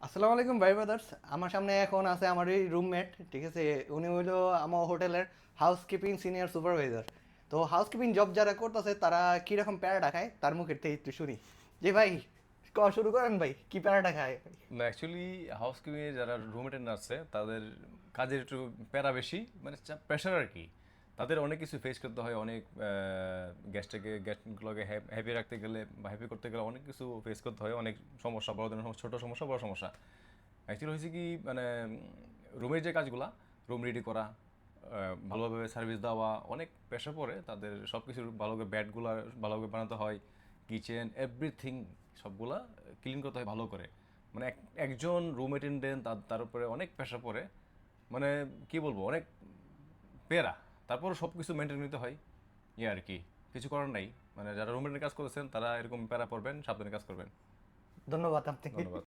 আসসালামু আলাইকুম ভাই ব্রাদার্স। আমার সামনে এখন আছে আমার এই রুমমেট, ঠিক আছে। উনি হইলো আমার হোটেলের হাউসকিপিং সিনিয়র সুপারভাইজার। তো হাউসকিপিং জব যারা করতেছে তারা কীরকম প্যারাটা খায় তার মুখের থেকে একটু শুনি। যে ভাই, শুরু করেন ভাই, কি প্যারাটা খায়? না অ্যাকচুয়ালি হাউসকিপিংয়ে যারা রুম অ্যাটেন্ডার আছে তাদের কাজের একটু প্যারা বেশি, মানে প্রেশার আর কি। তাদের অনেক কিছু ফেস করতে হয়, অনেক গেস্টগুলোকে হ্যাপি রাখতে গেলে বা হ্যাপি করতে গেলে অনেক কিছু ফেস করতে হয়, অনেক সমস্যা, বড় ধরনের সমস্যা, ছোটো সমস্যা, বড় সমস্যা। অ্যাকচুয়ালি হয়েছে কি, মানে রুমের যে কাজগুলা, রুম রেডি করা, ভালোভাবে সার্ভিস দেওয়া, অনেক প্রেশার পড়ে তাদের। সব কিছুর ভালোভাবে ব্যাডগুলো ভালোভাবে বানাতে হয়, কিচেন এভরিথিং সবগুলা ক্লিন করতে হয় ভালো করে। মানে একজন রুম অ্যাটেন্ডেন্ট, তার উপরে অনেক প্রেশার পড়ে। মানে কি বলবো, অনেক পেরা। তারপর সব কিছু মেনটেন নিতে হয়, ইয়ে আর কি। কিছু করার নাই। মানে যারা রুম অ্যাটেন্ডেন্ট কাজ করেছেন তারা এরকম প্যারা পড়বেন, সাবধানে কাজ করবেন। ধন্যবাদ আপনি। ধন্যবাদ।